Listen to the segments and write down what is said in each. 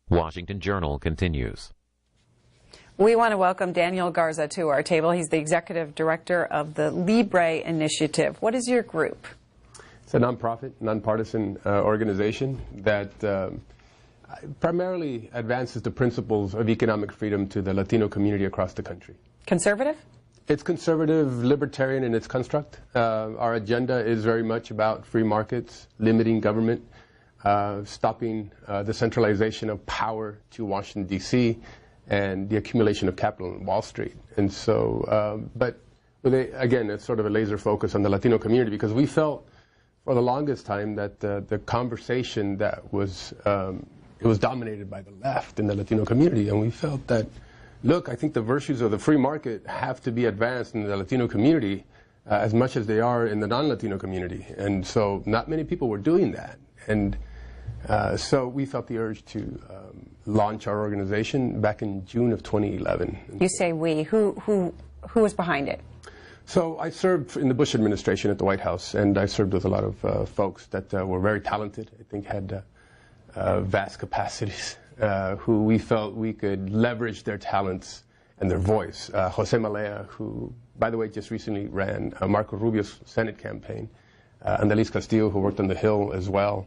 Washington Journal continues. We want to welcome Daniel Garza to our table. He's the executive director of the LIBRE initiative. What is your group? It's a nonprofit, nonpartisan organization that primarily advances the principles of economic freedom to the Latino community across the country. Conservative? It's conservative, libertarian in its construct. Our agenda is very much about free markets, limiting government, stopping the centralization of power to Washington, D.C., and the accumulation of capital on Wall Street. And so, but with again, it's sort of a laser focus on the Latino community, because we felt for the longest time that the conversation that was, it was dominated by the left in the Latino community, and we felt that, look, I think the virtues of the free market have to be advanced in the Latino community as much as they are in the non-Latino community. And so not many people were doing that. And so we felt the urge to launch our organization back in June of 2011. You say we. Who was behind it? So I served in the Bush administration at the White House, and I served with a lot of folks that were very talented, I think had vast capacities, who we felt we could leverage their talents and their voice. Jose Malea, who, by the way, just recently ran Marco Rubio's Senate campaign, Andalís Castillo, who worked on the Hill as well,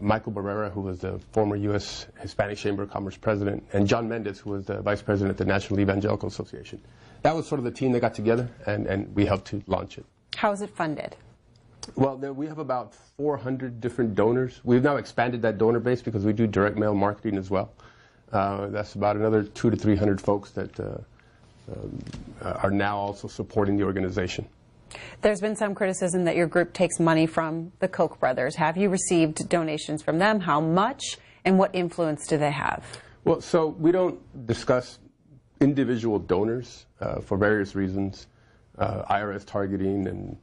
Michael Barrera, who was the former U.S. Hispanic Chamber of Commerce president, and John Mendez, who was the vice president at the National Evangelical Association. That was sort of the team that got together, and we helped to launch it. How is it funded? Well, we have about 400 different donors. We've now expanded that donor base because we do direct mail marketing as well. That's about another 200 to 300 folks that are now also supporting the organization. There's been some criticism that your group takes money from the Koch brothers. Have you received donations from them? How much? And what influence do they have? Well, so we don't discuss individual donors for various reasons, IRS targeting, and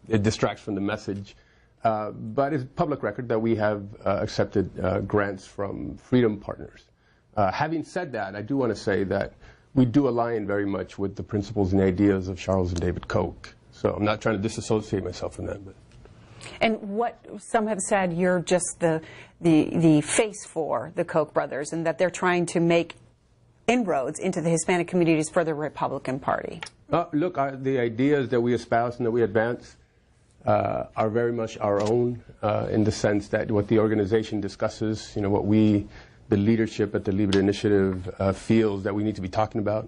it distracts from the message. But it's public record that we have accepted grants from Freedom Partners. Having said that, I do want to say that we do align very much with the principles and ideas of Charles and David Koch. So I'm not trying to disassociate myself from that. But. And what some have said, you're just the face for the Koch brothers, and that they're trying to make inroads into the Hispanic communities for the Republican Party. Look, the ideas that we espouse and that we advance are very much our own, in the sense that what the organization discusses, you know, what we, the leadership at the LIBRE initiative, feels that we need to be talking about.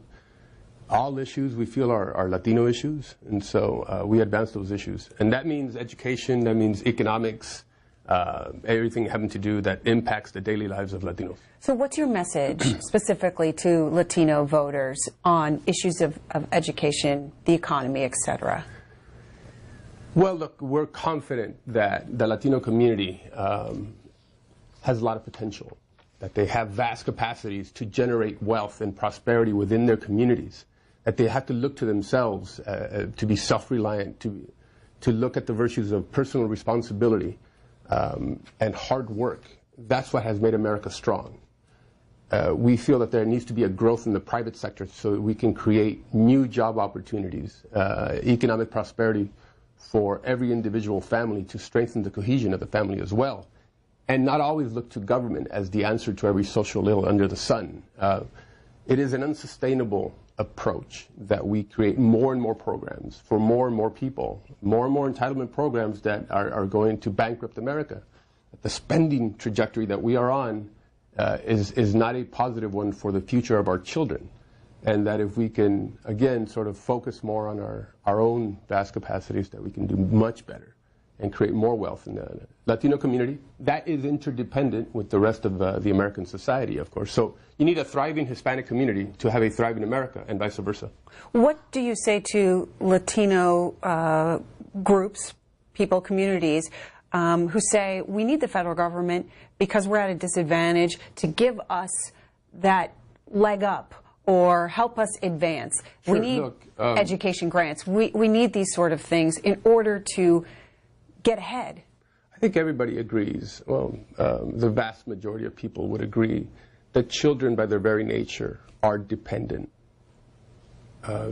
All issues we feel are Latino issues, and so we advance those issues. And that means education, that means economics, everything having to do that impacts the daily lives of Latinos. So what's your message specifically to Latino voters on issues of education, the economy, etc.? Well, look, we're confident that the Latino community has a lot of potential, that they have vast capacities to generate wealth and prosperity within their communities, that they have to look to themselves to be self-reliant, to look at the virtues of personal responsibility and hard work. That's what has made America strong. We feel that there needs to be a growth in the private sector so that we can create new job opportunities, economic prosperity for every individual family, to strengthen the cohesion of the family as well, and not always look to government as the answer to every social ill under the sun. It is an unsustainable approach that we create more and more programs for more and more people, more and more entitlement programs that are going to bankrupt America. The spending trajectory that we are on is not a positive one for the future of our children. And that if we can, again, sort of focus more on our own vast capacities, that we can do much better and create more wealth in the Latino community. That is interdependent with the rest of the American society, of course. So you need a thriving Hispanic community to have a thriving America, and vice versa. What do you say to Latino groups, people, communities, who say we need the federal government because we're at a disadvantage to give us that leg up or help us advance? Sure, we need education grants. We need these sort of things in order to get ahead. I think everybody agrees, well, the vast majority of people would agree that children by their very nature are dependent.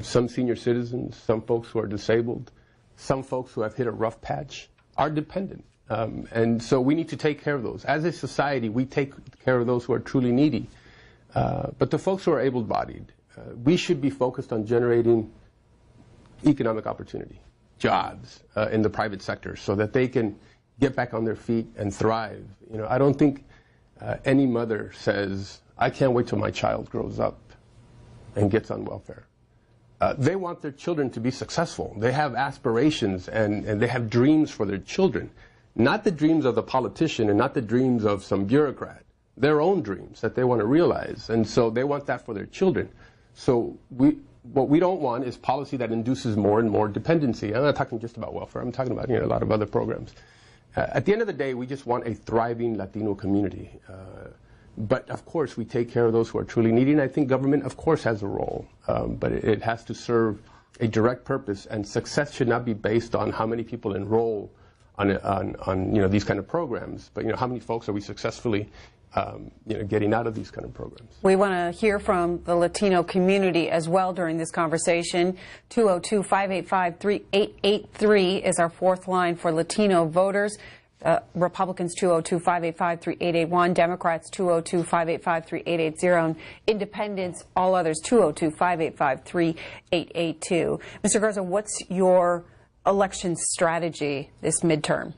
Some senior citizens, some folks who are disabled, some folks who have hit a rough patch are dependent. And so we need to take care of those. As a society, we take care of those who are truly needy. But the folks who are able-bodied, we should be focused on generating economic opportunity, jobs in the private sector so that they can get back on their feet and thrive. You know, I don't think any mother says, I can't wait till my child grows up and gets on welfare. They want their children to be successful. They have aspirations and they have dreams for their children. Not the dreams of the politician and not the dreams of some bureaucrat. Their own dreams that they want to realize. And so they want that for their children. So what we don't want is policy that induces more and more dependency. I'm not talking just about welfare. I'm talking about, you know, a lot of other programs. At the end of the day, we just want a thriving Latino community. But of course, we take care of those who are truly needy. And I think government, of course, has a role. But it has to serve a direct purpose. And success should not be based on how many people enroll on you know, these kind of programs. But, you know, how many folks are we successfully you know, getting out of these kind of programs. We want to hear from the Latino community as well during this conversation. 202-585-3883 is our fourth line for Latino voters. Republicans 202-585-3881, Democrats 202-585-3880, and Independents, all others 202-585-3882. Mr. Garza, what's your election strategy this midterm?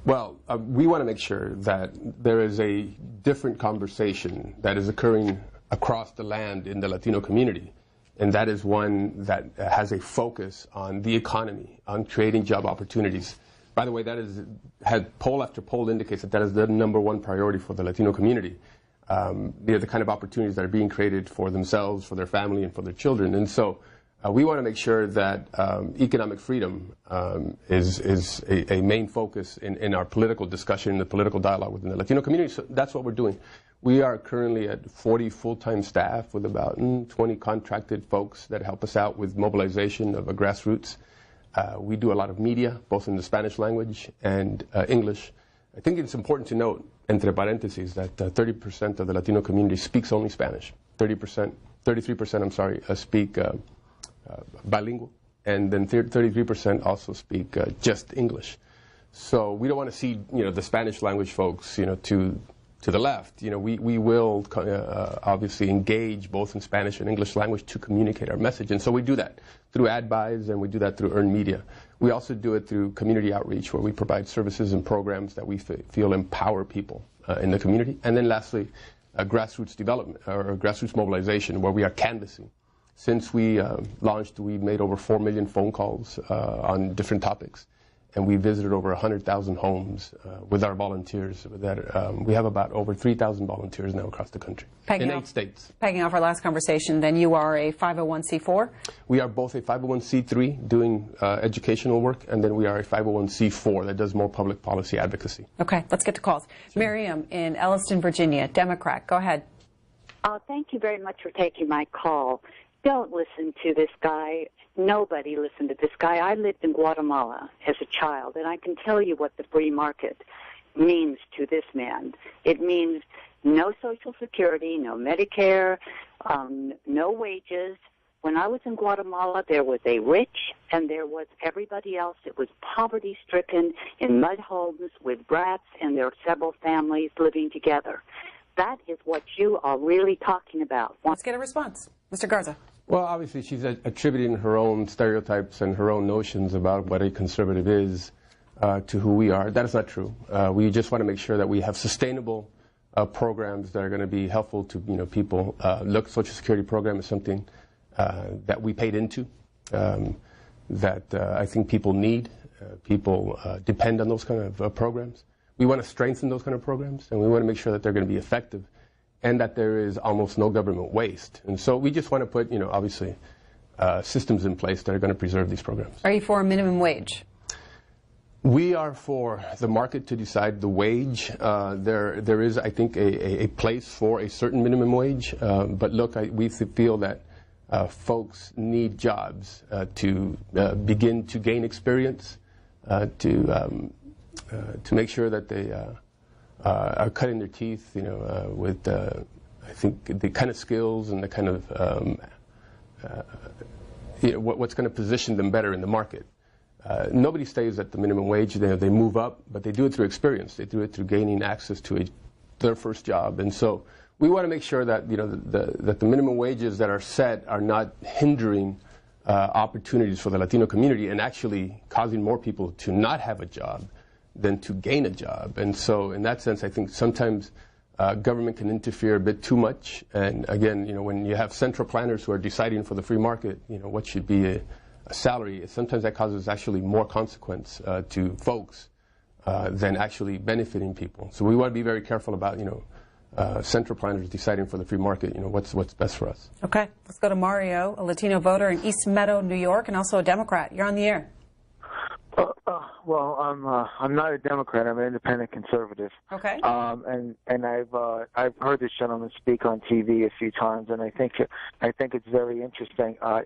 Well, we want to make sure that there is a different conversation that is occurring across the land in the Latino community, and that is one that has a focus on the economy, on creating job opportunities. By the way, poll after poll indicates that is the #1 priority for the Latino community. They're the kind of opportunities that are being created for themselves, for their family, and for their children. And so we want to make sure that economic freedom is a main focus in our political discussion, in the political dialogue within the Latino community. So that's what we're doing. We are currently at 40 full-time staff with about 20 contracted folks that help us out with mobilization of a grassroots. We do a lot of media, both in the Spanish language and English. I think it's important to note, entre parentheses, that 30% of the Latino community speaks only Spanish. 33%, speak bilingual, and then 33% also speak just English. So we don't want to see, you know, the Spanish language folks, you know, to the left. You know, we will obviously engage both in Spanish and English language to communicate our message, and so we do that through ad buys, and we do that through earned media. We also do it through community outreach, where we provide services and programs that we feel empower people in the community. And then lastly, grassroots development or grassroots mobilization, where we are canvassing. Since we launched, we've made over 4 million phone calls on different topics, and we visited over 100,000 homes with our volunteers. We have about over 3,000 volunteers now across the country in 8 states. Pegging off our last conversation, then you are a 501c4? We are both a 501c3 doing educational work, and then we are a 501c4 that does more public policy advocacy. Okay, let's get to calls. Sure. Miriam in Elliston, Virginia, Democrat. Go ahead. Thank you very much for taking my call. Don't listen to this guy. Nobody listened to this guy. I lived in Guatemala as a child, and I can tell you what the free market means to this man. It means no Social Security, no Medicare, no wages. When I was in Guatemala, there was a rich and there was everybody else. It was poverty-stricken in mud homes with brats, and there were several families living together. That is what you are really talking about. Let's get a response. Mr. Garza. Well, obviously, she's attributing her own stereotypes and her own notions about what a conservative is to who we are. That is not true. We just want to make sure that we have sustainable programs that are going to be helpful to people. Social Security program is something that we paid into, that I think people need. People depend on those kind of programs. We want to strengthen those kind of programs, and we want to make sure that they're going to be effective, and that there is almost no government waste. And so we just want to put, obviously, systems in place that are going to preserve these programs. Are you for a minimum wage? We are for the market to decide the wage. There is, I think, a place for a certain minimum wage. But look, we feel that folks need jobs to begin to gain experience, to make sure that they are cutting their teeth, with I think the kind of skills and the kind of what's going to position them better in the market. nobody stays at the minimum wage. They move up, but they do it through experience. They do it through gaining access to their first job. And so we want to make sure that that the minimum wages that are set are not hindering opportunities for the Latino community and actually causing more people to not have a job than to gain a job. And so in that sense, I think sometimes government can interfere a bit too much. And again, when you have central planners who are deciding for the free market, what should be a salary, sometimes that causes actually more consequence to folks than actually benefiting people. So we want to be very careful about, central planners deciding for the free market, what's best for us. Okay, let's go to Mario, a Latino voter in East Meadow, New York, and also a Democrat. You're on the air. Well, I'm not a Democrat. I'm an independent conservative. Okay. And I've heard this gentleman speak on TV a few times, and I think it's very interesting. I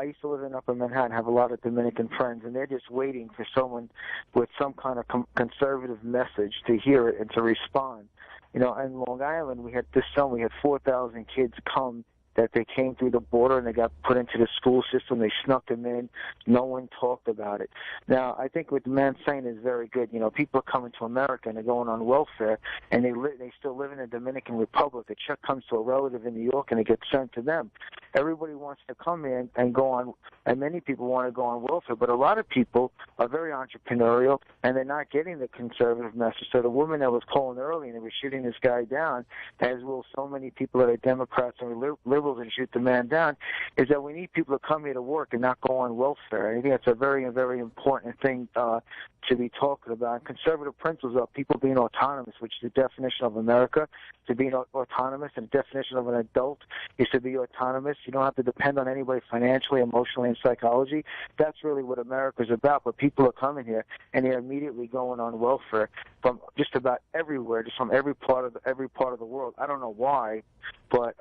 used to live in Upper Manhattan, have a lot of Dominican friends, and they're just waiting for someone with some kind of conservative message to hear it and to respond. In Long Island, we had 4,000 kids come that they came through the border and they got put into the school system. They snuck them in. No one talked about it. Now, I think what the man's saying is very good. People are coming to America and they're going on welfare, and they still live in the Dominican Republic. A check comes to a relative in New York and it gets sent to them. Everybody wants to come in and go on, and many people want to go on welfare, but a lot of people are very entrepreneurial and they're not getting the conservative message. So the woman that was calling early and they were shooting this guy down, as will so many people that are Democrats and liberals and shoot the man down, is that we need people to come here to work and not go on welfare. I think that's a very, very important thing to be talking about. Conservative principles are people being autonomous, which is the definition of America. To be autonomous, and the definition of an adult is to be autonomous. You don't have to depend on anybody financially, emotionally, and psychology. That's really what America's about. But people are coming here and they're immediately going on welfare from just about everywhere, just from every part of the world. I don't know why, but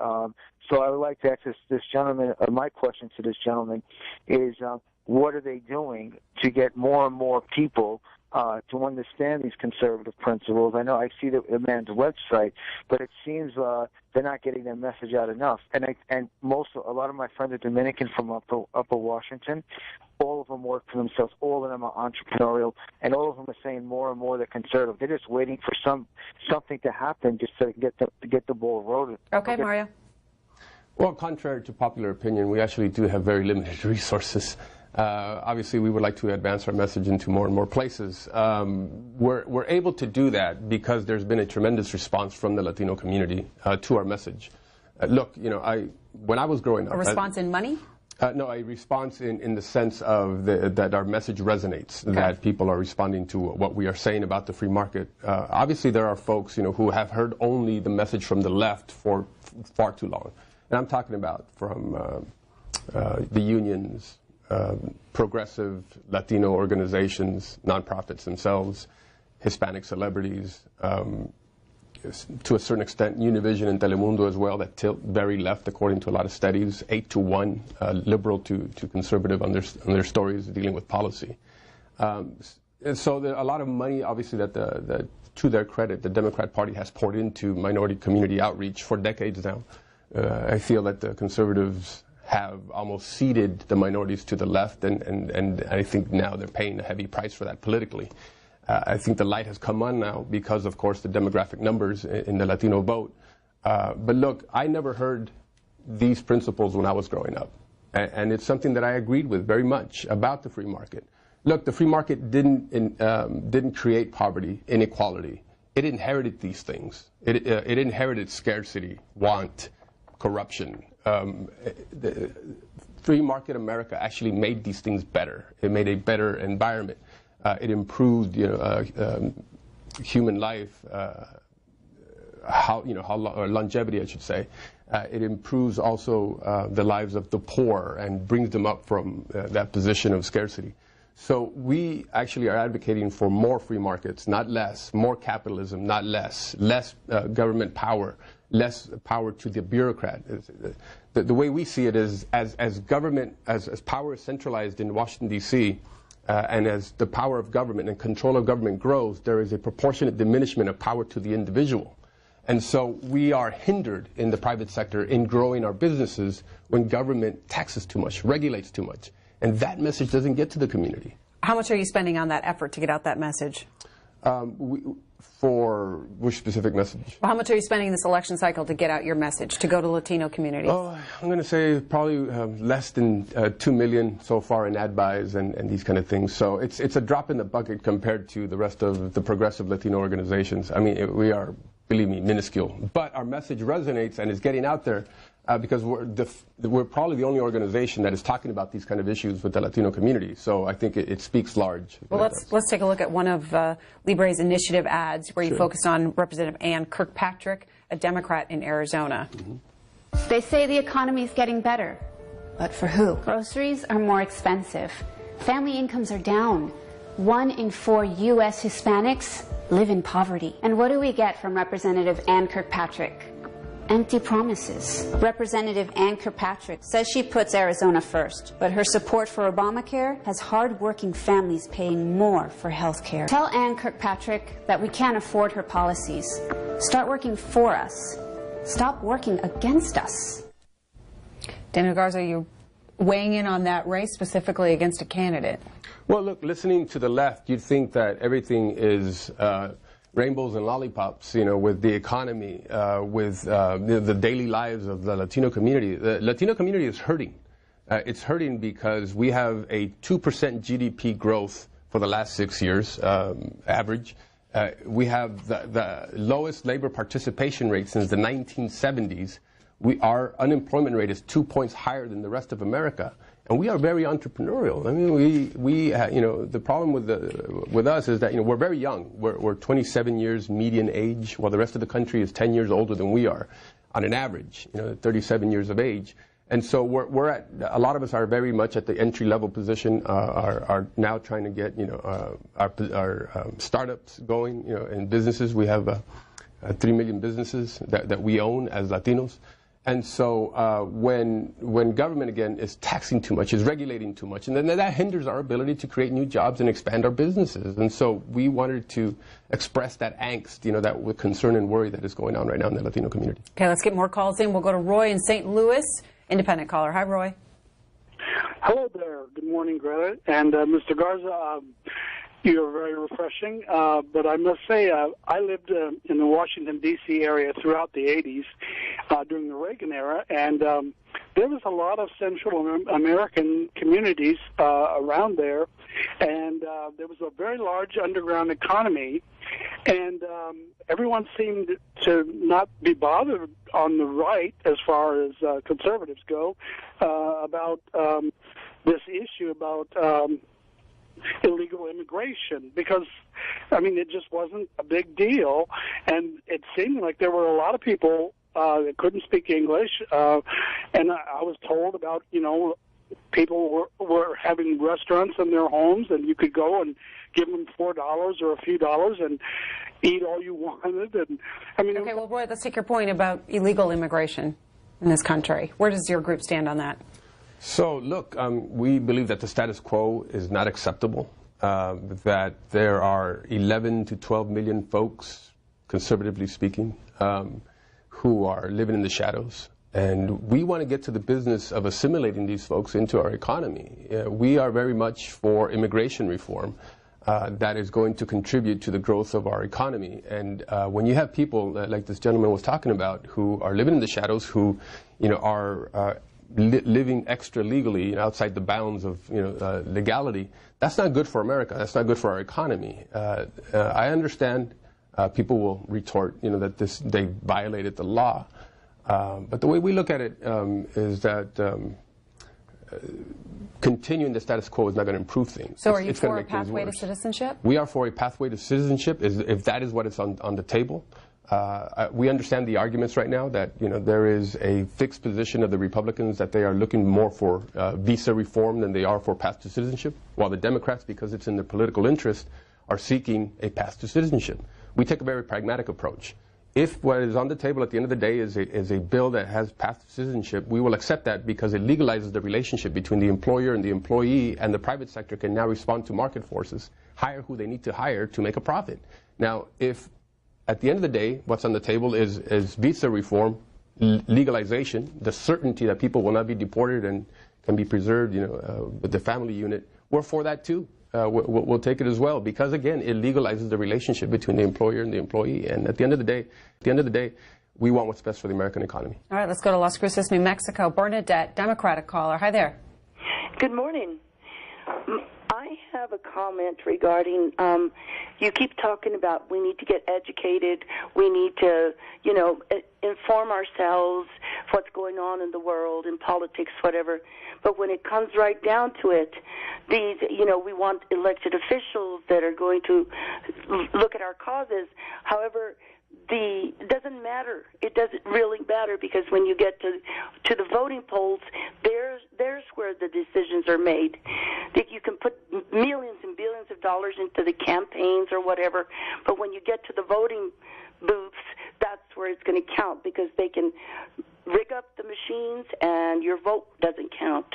so I would like to ask this gentleman. My question to this gentleman is, what are they doing to get more and more people to understand these conservative principles? I know I see the man's website, but it seems they're not getting their message out enough. And a lot of my friends are Dominican from Upper Washington. All of them work for themselves. All of them are entrepreneurial, and all of them are saying more and more they're conservative. They're just waiting for something to happen just to get the ball rolling. Okay, Mario. Well, contrary to popular opinion, we actually do have very limited resources. Obviously, we would like to advance our message into more and more places. We're able to do that because there's been a tremendous response from the Latino community to our message. Look, when I was growing up... A response in money? No, a response in the sense of that our message resonates, okay. That people are responding to what we are saying about the free market. Obviously, there are folks, who have heard only the message from the left for far too long. And I'm talking about from the unions, progressive Latino organizations, nonprofits themselves, Hispanic celebrities, to a certain extent Univision and Telemundo as well, that tilt very left according to a lot of studies, 8-1, liberal to conservative on their stories dealing with policy. And so there are a lot of money, obviously, that to their credit, the Democrat Party has poured into minority community outreach for decades now. I feel that the conservatives have almost ceded the minorities to the left, and I think now they're paying a heavy price for that politically. I think the light has come on now because, of course, the demographic numbers in the Latino vote. But look, I never heard these principles when I was growing up, and it's something that I agreed with very much about the free market. Look, the free market didn't create poverty, inequality. It inherited these things. It inherited scarcity, want, corruption. The free market America actually made these things better. It made a better environment. It improved, human life, longevity, I should say. It improves also the lives of the poor and brings them up from that position of scarcity. So we actually are advocating for more free markets, not less, more capitalism, not less, less government power, less power to the bureaucrat. The way we see it is as government, as power is centralized in Washington, D.C., and as the power of government and control of government grows, there is a proportionate diminishment of power to the individual. And so we are hindered in the private sector in growing our businesses when government taxes too much, regulates too much. And that message doesn't get to the community. How much are you spending on that effort to get out that message? For which specific message? Well, how much are you spending this election cycle to get out your message, to go to Latino communities? Oh, I'm going to say probably less than $2 million so far in ad buys and these kind of things. So it's a drop in the bucket compared to the rest of the progressive Latino organizations. I mean, we are, believe me, minuscule. But our message resonates and is getting out there because we're probably the only organization that is talking about these kind of issues with the Latino community. So I think it speaks large. Well, let's take a look at one of LIBRE's initiative ads where you focused on Representative Ann Kirkpatrick, a Democrat in Arizona. Mm-hmm. They say the economy is getting better. But for who? Groceries are more expensive. Family incomes are down. 1 in 4 U.S. Hispanics live in poverty. And what do we get from Representative Ann Kirkpatrick? Empty promises. Representative Ann Kirkpatrick says she puts Arizona first, but her support for Obamacare has hard-working families paying more for health care. Tell Ann Kirkpatrick that we can't afford her policies. Start working for us. Stop working against us. Daniel Garza, you're weighing in on that race specifically against a candidate. Well, look, listening to the left, you'd think that everything is rainbows and lollipops, you know, with the economy, with the daily lives of the Latino community. The Latino community is hurting. It's hurting because we have a 2% GDP growth for the last 6 years, average. We have the lowest labor participation rate since the 1970s. Our unemployment rate is 2 points higher than the rest of America. And we are very entrepreneurial. I mean, you know, the problem with us is that, you know, we're very young. We're 27 years median age, while the rest of the country is 10 years older than we are, on an average, you know, 37 years of age. And so a lot of us are very much at the entry-level position, are now trying to get, you know, our startups going, you know, in businesses. We have 3 million businesses that we own as Latinos. And so when government, again, is taxing too much, is regulating too much, and then that hinders our ability to create new jobs and expand our businesses. And so we wanted to express that angst, you know, that with concern and worry that is going on right now in the Latino community. Okay, let's get more calls in. We'll go to Roy in St. Louis, independent caller. Hi, Roy. Hello there. Good morning, Greta. And Mr. Garza, you're very refreshing. But I must say, I lived in the Washington, D.C. area throughout the 80s during the Reagan era, and there was a lot of Central American communities around there, and there was a very large underground economy, and everyone seemed to not be bothered on the right, as far as conservatives go, about this issue about illegal immigration, because, I mean, it just wasn't a big deal, and it seemed like there were a lot of people that couldn't speak English, and I was told about, you know, people were having restaurants in their homes, and you could go and give them $4 or a few dollars and eat all you wanted. And I mean, okay, well, Roy, let's take your point about illegal immigration in this country. Where does your group stand on that? So, look, we believe that the status quo is not acceptable, that there are 11 to 12 million folks, conservatively speaking, who are living in the shadows. And we want to get to the business of assimilating these folks into our economy. We are very much for immigration reform that is going to contribute to the growth of our economy. And when you have people like this gentleman was talking about, who are living in the shadows, who, you know, are living extra legally outside the bounds of, you know, legality, that's not good for America. That's not good for our economy. I understand people will retort, you know, that they violated the law. But the way we look at it is that continuing the status quo is not going to improve things. So are you for a pathway to citizenship? We are for a pathway to citizenship, if that is what is on the table. We understand the arguments right now that, you know, there is a fixed position of the Republicans that they are looking more for visa reform than they are for path to citizenship, while the Democrats, because it's in their political interest, are seeking a path to citizenship. We take a very pragmatic approach. If what is on the table at the end of the day is a bill that has path to citizenship, we will accept that because it legalizes the relationship between the employer and the employee, and the private sector can now respond to market forces, hire who they need to hire to make a profit. Now, if at the end of the day what's on the table is visa reform, legalization, the certainty that people will not be deported and can be preserved, you know, with the family unit, we're for that too. will take it as well, because again, it legalizes the relationship between the employer and the employee. And at the end of the day, we want what's best for the American economy. All right, let's go to Las Cruces, New Mexico. Bernadette, Democratic caller. Hi there. Good morning. I have a comment regarding, you keep talking about we need to get educated, we need to, inform ourselves what's going on in the world, in politics, whatever. But when it comes right down to it, these, we want elected officials that are going to look at our causes. However, it doesn't matter. It doesn't really matter, because when you get to the voting polls, there's where the decisions are made. That you can put millions and billions of dollars into the campaigns or whatever, but when you get to the voting booths, that's where it's going to count, because they can rig up the machines and your vote doesn't count.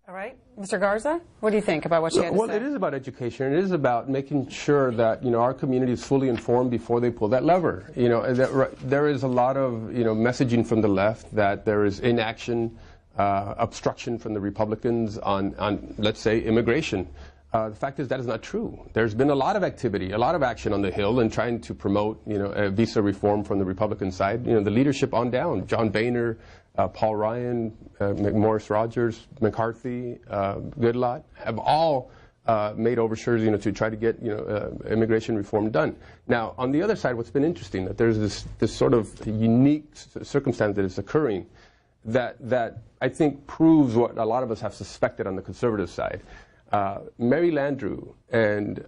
All right. Mr. Garza, what do you think about what she had to say? Well, it is about education. It is about making sure that, our community is fully informed before they pull that lever. There is a lot of, messaging from the left that there is inaction, obstruction from the Republicans on, let's say, immigration. The fact is that is not true. There's been a lot of activity, a lot of action on the Hill in trying to promote, visa reform from the Republican side. The leadership on down, John Boehner, Paul Ryan, Morris Rogers, McCarthy, Goodlatte, have all made overtures, to try to get, immigration reform done. Now, on the other side, what's been interesting, that there's this sort of unique circumstance that is occurring that I think proves what a lot of us have suspected on the conservative side. Mary Landrieu and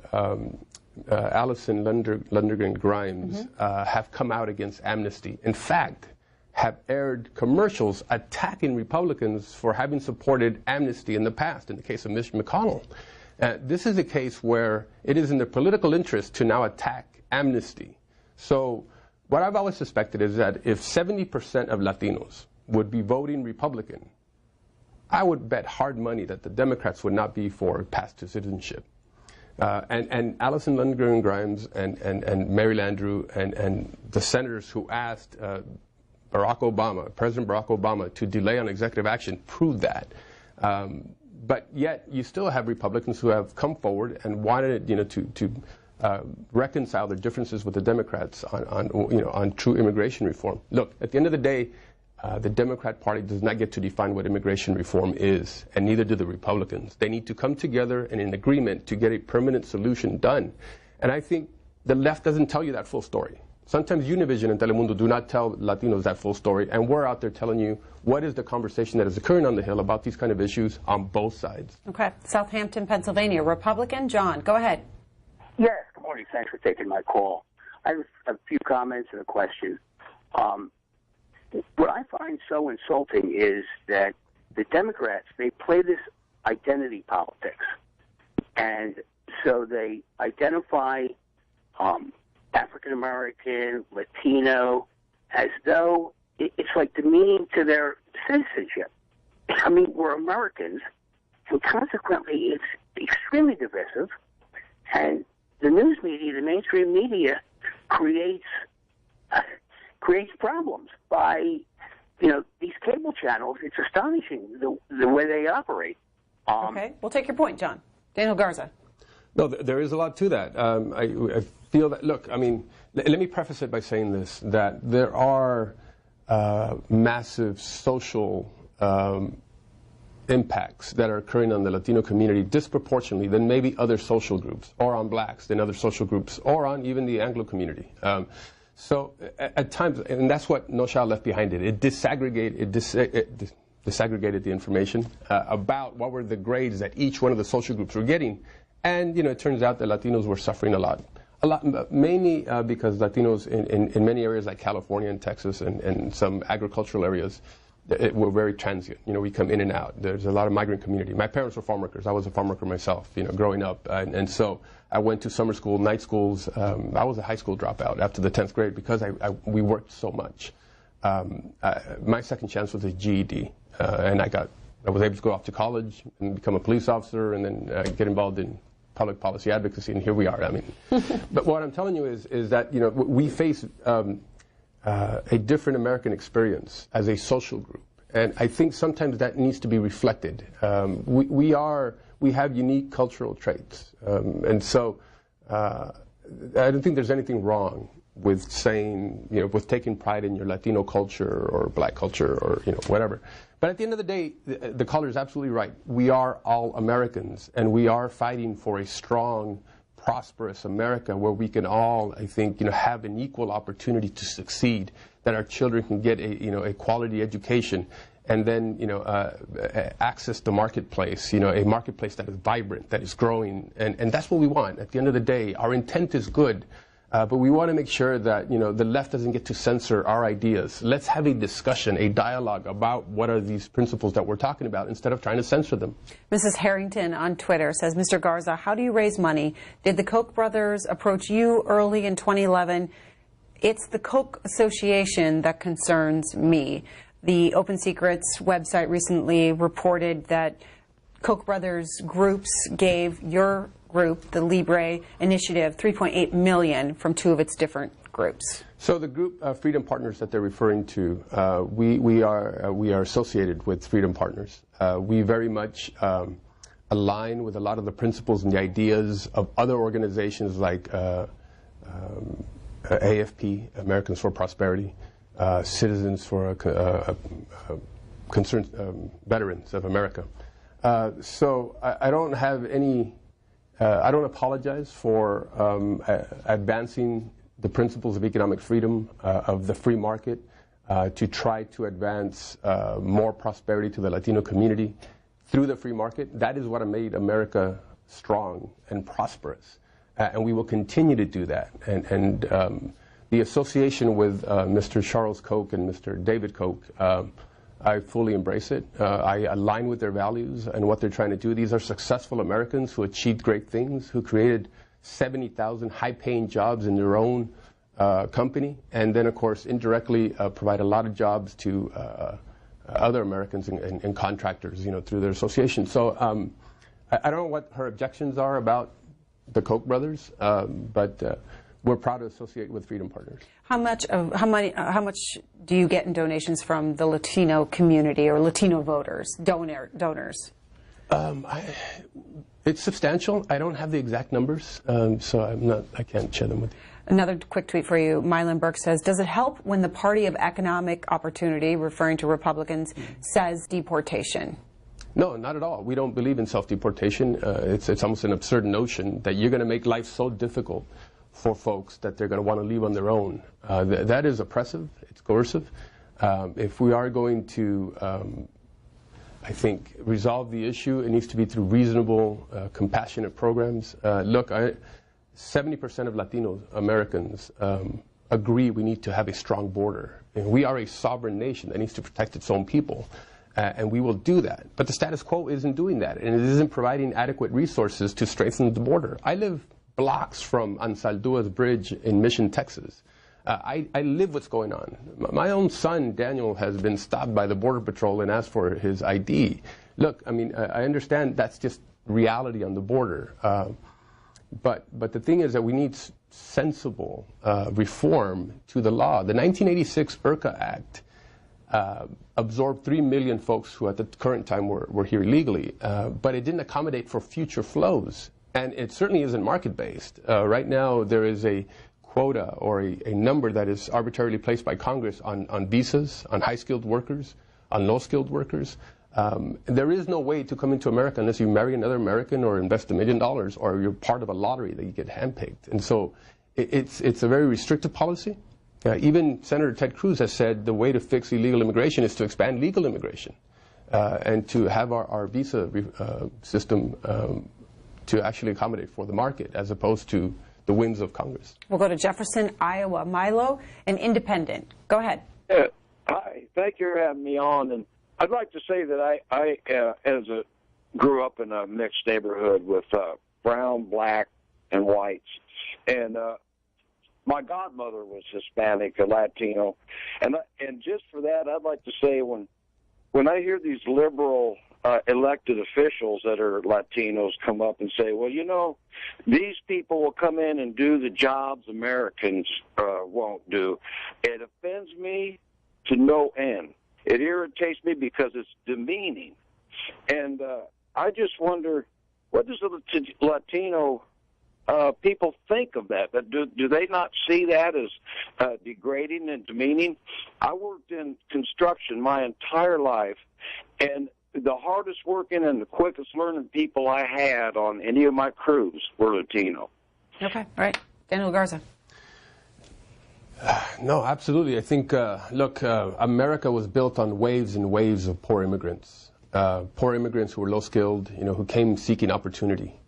Allison Lundergan Grimes have come out against amnesty. In fact, have aired commercials attacking Republicans for having supported amnesty in the past, in the case of Mitch McConnell. This is a case where it is in their political interest to now attack amnesty. So what I've always suspected is that if 70% of Latinos would be voting Republican, I would bet hard money that the Democrats would not be for path to citizenship. And Allison Lundgren Grimes and Mary Landrieu and the senators who asked President Barack Obama, to delay on executive action proved that. But yet you still have Republicans who have come forward and wanted to reconcile their differences with the Democrats on true immigration reform. Look, at the end of the day, the Democrat Party does not get to define what immigration reform is, and neither do the Republicans. They need to come together and in agreement to get a permanent solution done. And I think the left doesn't tell you that full story. Sometimes Univision and Telemundo do not tell Latinos that full story, and we're out there telling you what is the conversation that is occurring on the Hill about these kind of issues on both sides. Okay. Southampton, Pennsylvania. Republican, John, go ahead. Yes, good morning. Thanks for taking my call. I have a few comments and a question. What I find so insulting is that the Democrats, they play this identity politics. And so they identify African American, Latino, as though it's like demeaning to their citizenship. I mean, we're Americans, and consequently it's extremely divisive, and the news media, the mainstream media, creates problems by, these cable channels. It's astonishing the way they operate. Okay, we'll take your point, John. Daniel Garza. No, there is a lot to that. I feel that, look, I mean, let me preface it by saying this, that there are massive social impacts that are occurring on the Latino community disproportionately than maybe other social groups, or on blacks than other social groups, or on even the Anglo community. So at times, and that's what No Child Left Behind did, it disaggregated the information about what were the grades that each one of the social groups were getting. And, it turns out that Latinos were suffering a lot, mainly because Latinos in many areas like California and Texas and some agricultural areas, we're very transient. We come in and out. There's a lot of migrant community. My parents were farm workers. I was a farm worker myself, growing up. And so I went to summer school, night schools. I was a high school dropout after the 10th grade because we worked so much. My second chance was a GED. And I was able to go off to college and become a police officer and then get involved in public policy advocacy, and here we are. I mean, but what I'm telling you is that we face a different American experience as a social group, And I think sometimes that needs to be reflected. We have unique cultural traits. And so I don't think there's anything wrong with saying, with taking pride in your Latino culture or black culture or, whatever. But at the end of the day, the caller is absolutely right. We are all Americans, and we are fighting for a strong, prosperous America where we can all, I think, have an equal opportunity to succeed, that our children can get a quality education, and then, access the marketplace, a marketplace that is vibrant, that is growing, and that's what we want. At the end of the day, our intent is good. But we want to make sure that, the left doesn't get to censor our ideas. Let's have a discussion, a dialogue about what are these principles that we're talking about instead of trying to censor them. Mrs. Harrington on Twitter says, Mr. Garza, how do you raise money? Did the Koch brothers approach you early in 2011? It's the Koch Association that concerns me. The Open Secrets website recently reported that Koch brothers groups gave your group, the LIBRE Initiative, $3.8 million from two of its different groups. So the group Freedom Partners that they're referring to, we are associated with Freedom Partners. We very much align with a lot of the principles and the ideas of other organizations like AFP, Americans for Prosperity, Citizens for Concerned Veterans of America. So I don't have any. I don't apologize for advancing the principles of economic freedom, of the free market, to try to advance more prosperity to the Latino community through the free market. That is what made America strong and prosperous, and we will continue to do that. And the association with Mr. Charles Koch and Mr. David Koch, I fully embrace it. I align with their values and what they're trying to do. These are successful Americans who achieved great things, who created 70,000 high-paying jobs in their own company, and then, of course, indirectly provide a lot of jobs to other Americans and contractors, through their association. So I don't know what her objections are about the Koch brothers, but we're proud to associate with Freedom Partners. How much do you get in donations from the Latino community or Latino voters, donors? It's substantial. I don't have the exact numbers, so I can't share them with you. Another quick tweet for you. Mylan Burke says, does it help when the party of economic opportunity, referring to Republicans, says deportation? No, not at all. We don't believe in self-deportation. It's almost an absurd notion that you're going to make life so difficult for folks that they're going to want to leave on their own. That is oppressive. It's coercive. If we are going to, I think, resolve the issue, it needs to be through reasonable, compassionate programs. Look, 70% of Latino Americans agree we need to have a strong border. And we are a sovereign nation that needs to protect its own people. And we will do that. But the status quo isn't doing that, and it isn't providing adequate resources to strengthen the border. I live blocks from Ansaldua's Bridge in Mission, Texas. I live what's going on. My own son, Daniel, has been stopped by the Border Patrol and asked for his ID. Look, I mean, I understand that's just reality on the border. But the thing is that we need sensible reform to the law. The 1986 IRCA Act absorbed 3 million folks who at the current time were here illegally, but it didn't accommodate for future flows. And it certainly isn't market-based. Right now, there is a quota or a number that is arbitrarily placed by Congress on visas, on high-skilled workers, on low-skilled workers. There is no way to come into America unless you marry another American or invest $1 million or you're part of a lottery that you get handpicked. And so it's a very restrictive policy. Even Senator Ted Cruz has said the way to fix illegal immigration is to expand legal immigration and to have our visa system to actually accommodate for the market as opposed to the whims of Congress. We'll go to Jefferson, Iowa. Milo, an independent. Go ahead. Hi. Thank you for having me on. And I'd like to say that I grew up in a mixed neighborhood with brown, black, and whites. And my godmother was Hispanic, a Latino. And just for that, I'd like to say when I hear these liberal elected officials that are Latinos come up and say, well, these people will come in and do the jobs Americans won't do, it offends me to no end. It irritates me because it's demeaning. And I just wonder, what does the Latino people think of that? Do they not see that as degrading and demeaning? I worked in construction my entire life, and the hardest working and the quickest learning people I had on any of my crews were Latino. Okay, all right. Daniel Garza. No, absolutely. I think, look, America was built on waves and waves of poor immigrants who were low-skilled, who came seeking opportunity.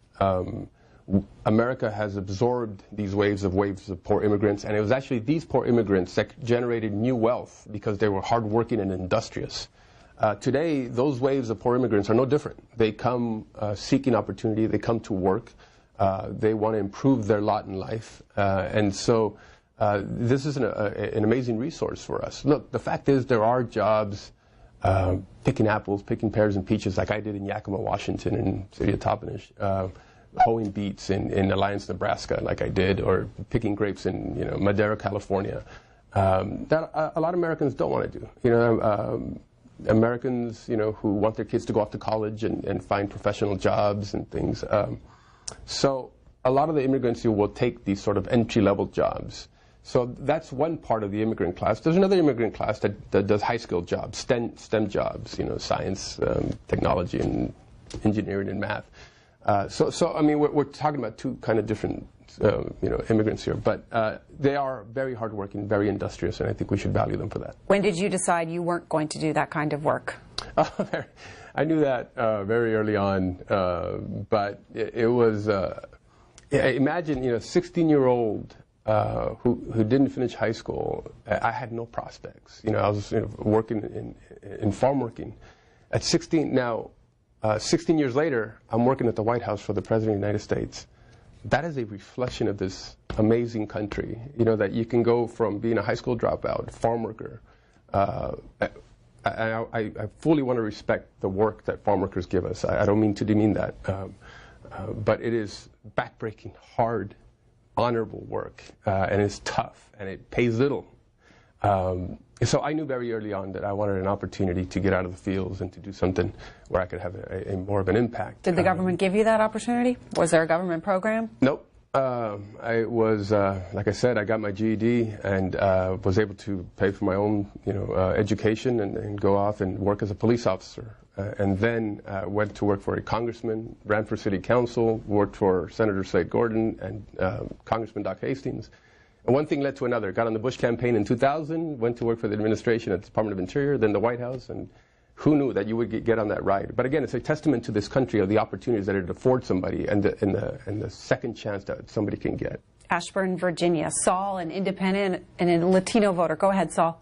America has absorbed these waves of poor immigrants, and it was actually these poor immigrants that generated new wealth because they were hardworking and industrious. Today, those waves of poor immigrants are no different. They come seeking opportunity. They come to work. They want to improve their lot in life. And so this is an amazing resource for us. Look, the fact is there are jobs picking apples, picking pears and peaches like I did in Yakima, Washington, and city of Toppenish, hoeing beets in Alliance, Nebraska like I did, or picking grapes in Madera, California. That a lot of Americans don't want to do. Americans, who want their kids to go off to college and find professional jobs and things. So a lot of the immigrants will take these sort of entry-level jobs. So that's one part of the immigrant class. There's another immigrant class that does high-skilled jobs, STEM jobs, science, technology, and engineering and math. So I mean, we're talking about two kind of different, immigrants here, but they are very hardworking, very industrious, and I think we should value them for that. When did you decide you weren't going to do that kind of work? I knew that very early on, but it was, imagine, 16-year-old who didn't finish high school. I had no prospects. I was working in farm working. At 16, now, 16 years later, I'm working at the White House for the President of the United States. That is a reflection of this amazing country, that you can go from being a high school dropout, farm worker. I fully want to respect the work that farm workers give us. I don't mean to demean that. But it is backbreaking, hard, honorable work, and it's tough, and it pays little. So I knew very early on that I wanted an opportunity to get out of the fields and to do something where I could have a more of an impact. Did the government give you that opportunity? Was there a government program? Nope. I was, like I said, I got my GED and was able to pay for my own, education and go off and work as a police officer. And then went to work for a congressman, ran for city council, worked for Senator Slade Gordon and Congressman Doc Hastings. And one thing led to another. Got on the Bush campaign in 2000, went to work for the administration at the Department of Interior, then the White House, and who knew that you would get on that ride? But again, it's a testament to this country of the opportunities that it affords somebody and the second chance that somebody can get. Ashburn, Virginia. Saul, an independent and a Latino voter. Go ahead, Saul.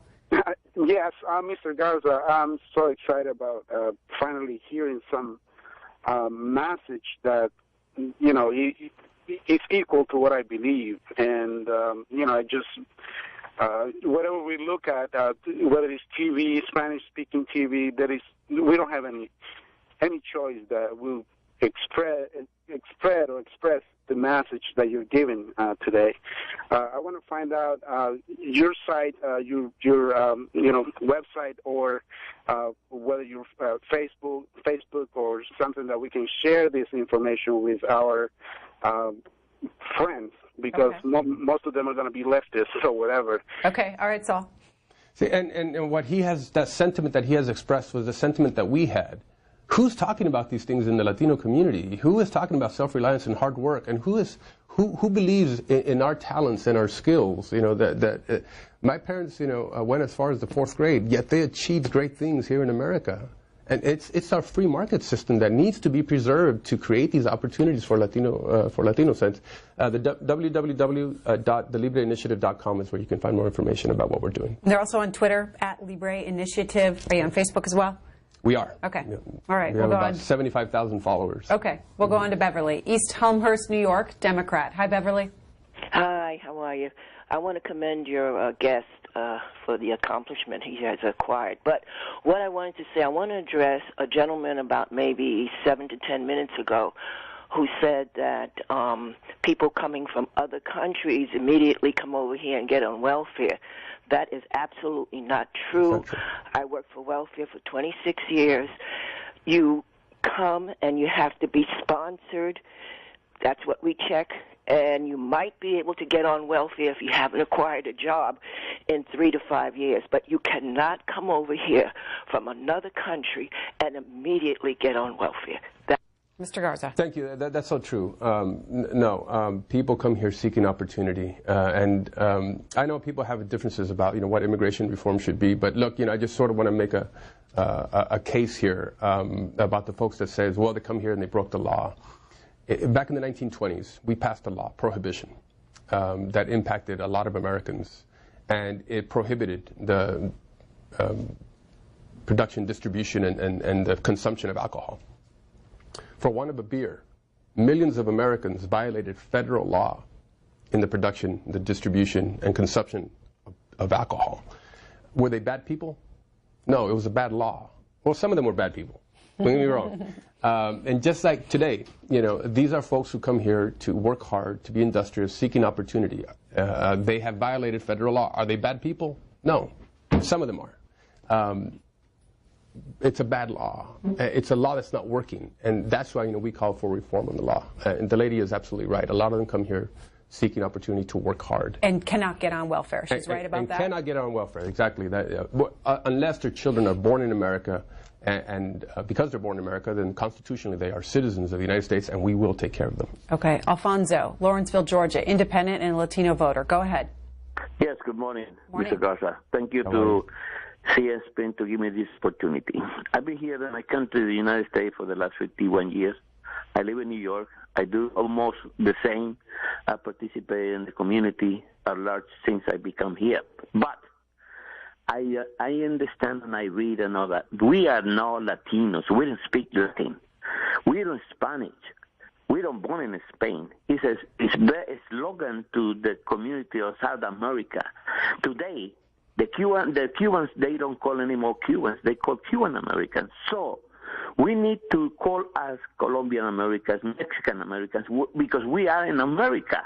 Yes, Mr. Garza, I'm so excited about finally hearing some message that, it's equal to what I believe. And, I just, whatever we look at, whether it's TV, Spanish-speaking TV, we don't have any choice that will express the message that you're giving today. I want to find out your site, your website, or whether you're Facebook or something that we can share this information with our friends, because most of them are going to be leftists or whatever. Okay, all right, Saul. See, and what he has, that sentiment that he has expressed was the sentiment that we had. Who's talking about these things in the Latino community? Who is talking about self-reliance and hard work? And who believes in our talents and our skills? My parents, went as far as the 4th grade, yet they achieved great things here in America. And it's our free market system that needs to be preserved to create these opportunities for Latino sense. The www.thelibreInitiative.com is where you can find more information about what we're doing. They're also on Twitter at Libre Initiative. Are you on Facebook as well? We are. Okay. Yeah. All right. We have about 75,000 followers. Okay. We'll go on to Beverly. East Elmhurst, New York, Democrat. Hi, Beverly. Hi. How are you? I want to commend your guest for the accomplishment he has acquired. But what I wanted to say, I want to address a gentleman about maybe 7 to 10 minutes ago who said that people coming from other countries immediately come over here and get on welfare. That is absolutely not true. I worked for welfare for 26 years. You come and you have to be sponsored. That's what we check. And you might be able to get on welfare if you haven't acquired a job in 3 to 5 years. But you cannot come over here from another country and immediately get on welfare. Mr. Garza. Thank you. That's so true. No, people come here seeking opportunity, and I know people have differences about what immigration reform should be. But look, I just sort of want to make a case here about the folks that says, well, they come here and they broke the law. Back in the 1920s, we passed a law, prohibition, that impacted a lot of Americans, and it prohibited the production, distribution, and the consumption of alcohol. For want of a beer, millions of Americans violated federal law in the production, the distribution, and consumption of alcohol. Were they bad people? No, it was a bad law. Well, some of them were bad people. Don't get me wrong. And just like today, these are folks who come here to work hard, to be industrious, seeking opportunity. They have violated federal law. Are they bad people? No. Some of them are. It's a bad law. It's a law that's not working. And that's why, we call for reform on the law. And the lady is absolutely right. A lot of them come here seeking opportunity to work hard. And cannot get on welfare. She's right about that. And cannot get on welfare, exactly. That, unless their children are born in America, and because they're born in America, then constitutionally they are citizens of the United States, and we will take care of them. Okay. Alfonso, Lawrenceville, Georgia, independent and Latino voter. Go ahead. Yes, good morning, Mr. Garza. Thank you to CSPN to give me this opportunity. I've been here in my country, the United States, for the last 51 years. I live in New York. I do almost the same. I participate in the community at large since I become here. But I understand and I read and all that. We are not Latinos. We don't speak Latin. We don't Spanish. We don't born in Spain. It's a slogan to the community of South America. Today, the Cubans, they don't call anymore Cubans. They call Cuban Americans. So we need to call us Colombian Americans, Mexican Americans, because we are in America.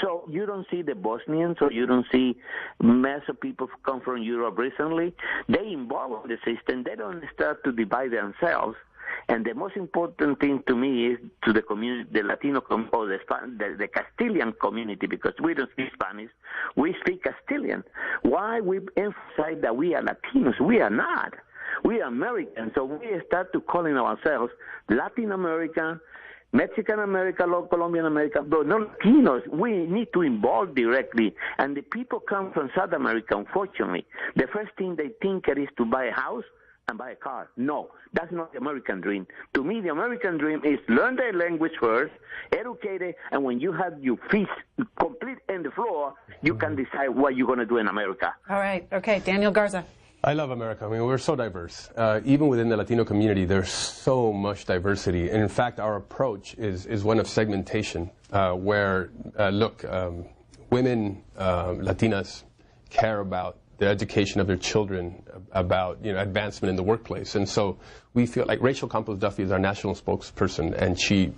So you don't see the Bosnians, or you don't see mass of people come from Europe recently. They involve the system. They don't start to divide themselves. And the most important thing to me is to the community, the Latino or the Castilian community, because we don't speak Spanish, we speak Castilian. Why we emphasize that we are Latinos? We are not. We are Americans. So we start to calling ourselves Latin American, Mexican America, Colombian America, but not Latinos. We need to involve directly. And the people come from South America, unfortunately. The first thing they think is to buy a house and buy a car. No, that's not the American dream. To me, the American dream is learn the language first, educate it, and when you have your feet complete in the floor, you can decide what you're going to do in America. All right. Okay. Daniel Garza. I love America. I mean, we're so diverse. Even within the Latino community, there's so much diversity. And in fact, our approach is one of segmentation, where, women, Latinas, care about the education of their children, about advancement in the workplace. And so we feel like Rachel Campos Duffy is our national spokesperson, and she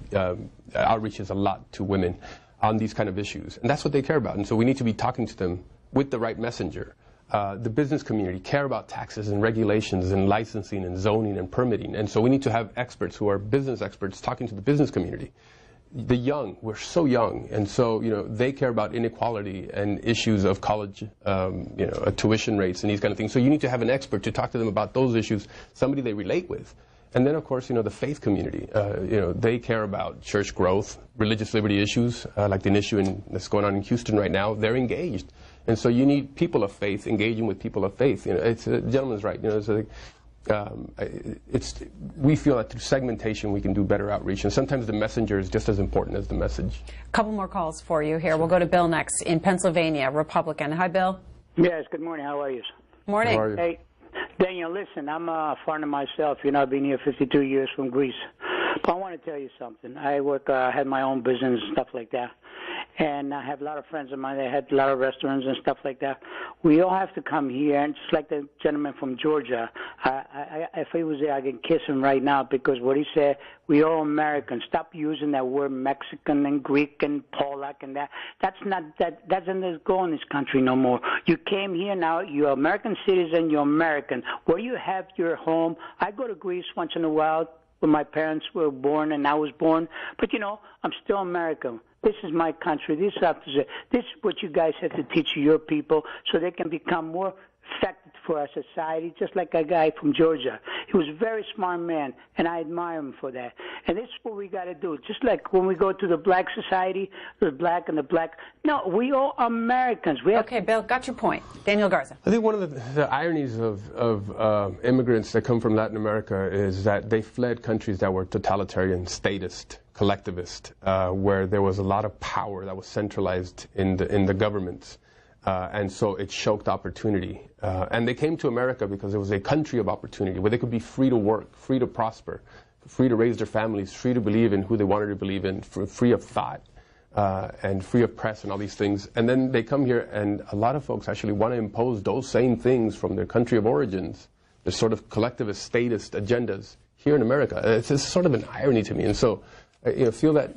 outreaches a lot to women on these kind of issues. And that's what they care about. And so we need to be talking to them with the right messenger. The business community care about taxes and regulations and licensing and zoning and permitting. And so we need to have experts who are business experts talking to the business community. The young, we're so young, and so they care about inequality and issues of college, tuition rates and these kind of things. So you need to have an expert to talk to them about those issues, somebody they relate with. And then, of course, the faith community. They care about church growth, religious liberty issues, like the issue that's going on in Houston right now. They're engaged, and so you need people of faith engaging with people of faith. It's the gentleman's right. We feel that through segmentation we can do better outreach, and sometimes the messenger is just as important as the message. A couple more calls for you here. We'll go to Bill next in Pennsylvania, Republican. Hi, Bill. Yes, good morning. How are you? Morning. How are you? Hey, Daniel, listen, I'm a foreigner myself. I've been here 52 years from Greece. But I want to tell you something. I had my own business and stuff like that. and I have a lot of friends of mine that had a lot of restaurants and stuff like that. We all have to come here, and just like the gentleman from Georgia, if he was there, I can kiss him right now, because what he said, we all Americans. Stop using that word Mexican and Greek and Polak and that. That doesn't go in this country no more. You came here now. You're an American citizen. You're American. Where you have your home. I go to Greece once in a while, where my parents were born and I was born. But, you know, I'm still American. This is my country. This is what you guys have to teach your people so they can become more effective for our society, just like a guy from Georgia. He was a very smart man, and I admire him for that. And this is what we got to do. Just like when we go to the black society, the black and the black. No, we all Americans. Okay, Bill, got your point. Daniel Garza. I think one of the ironies of immigrants that come from Latin America is that they fled countries that were totalitarian, statist, collectivist, where there was a lot of power that was centralized in the governments. And so it choked opportunity. And they came to America because it was a country of opportunity where they could be free to work, free to prosper, free to raise their families, free to believe in who they wanted to believe in, free of thought, and free of press and all these things. And then they come here, and a lot of folks actually want to impose those same things from their country of origins, the sort of collectivist, statist agendas here in America. It's sort of an irony to me. And so I feel that,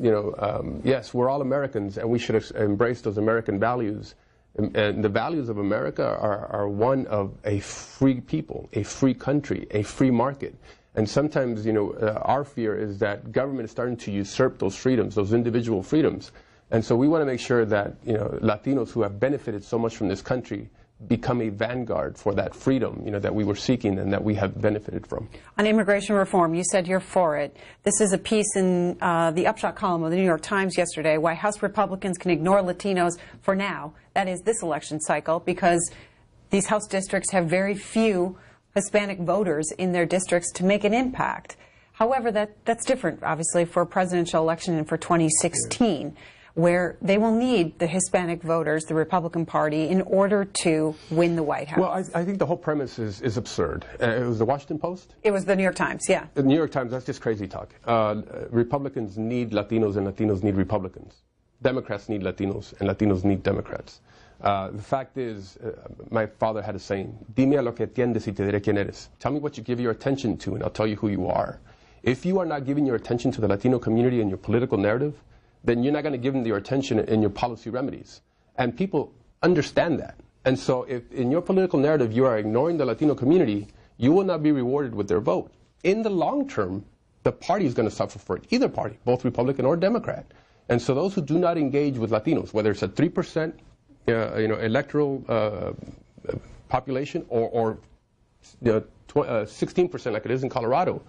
yes, we're all Americans, and we should embrace those American values. And the values of America are one of a free people, a free country, a free market. And sometimes, our fear is that government is starting to usurp those freedoms, those individual freedoms. And so we want to make sure that, Latinos who have benefited so much from this country become a vanguard for that freedom, that we were seeking and that we have benefited from. On immigration reform, you said you're for it. This is a piece in the Upshot column of the New York Times yesterday, why House Republicans can ignore Latinos for now, that is this election cycle, because these House districts have very few Hispanic voters in their districts to make an impact. However, that's different, obviously, for a presidential election and for 2016. Where they will need the Hispanic voters, the Republican Party, in order to win the White House. Well, I think the whole premise is absurd. It was the Washington Post? It was the New York Times, yeah. The New York Times, that's just crazy talk. Republicans need Latinos and Latinos need Republicans. Democrats need Latinos and Latinos need Democrats. The fact is, my father had a saying, dime a lo que atiendes y te diré quién eres. Tell me what you give your attention to and I'll tell you who you are. If you are not giving your attention to the Latino community and your political narrative, then you're not going to give them your attention in your policy remedies. And people understand that. And so if in your political narrative you are ignoring the Latino community, you will not be rewarded with their vote. In the long term, the party is going to suffer for it, either party, both Republican or Democrat. And so those who do not engage with Latinos, whether it's a 3% electoral population or 16% like it is in Colorado,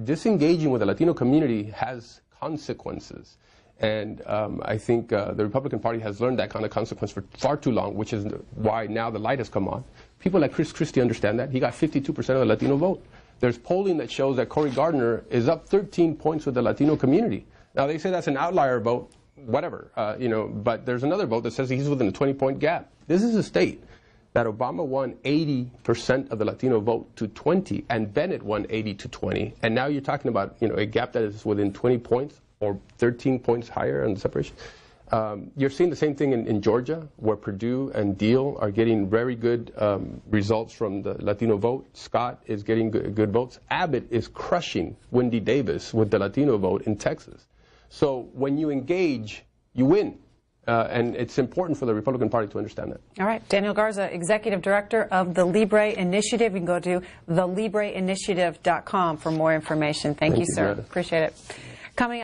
disengaging with the Latino community has consequences. And I think the Republican Party has learned that kind of consequence for far too long, which is why now the light has come on. People like Chris Christie understand that. He got 52% of the Latino vote. There's polling that shows that Cory Gardner is up 13 points with the Latino community. Now, they say that's an outlier vote, whatever, but there's another vote that says he's within a 20-point gap. This is a state that Obama won 80% of the Latino vote to 20, and Bennett won 80 to 20. And now you're talking about, a gap that is within 20 points. Or 13 points higher on the separation. You're seeing the same thing in Georgia, where Perdue and Deal are getting very good results from the Latino vote. Scott is getting good votes. Abbott is crushing Wendy Davis with the Latino vote in Texas. So when you engage, you win. And it's important for the Republican Party to understand that. All right. Daniel Garza, Executive Director of the LIBRE Initiative. You can go to thelibreinitiative.com for more information. Thank you, sir. Appreciate it. Coming up.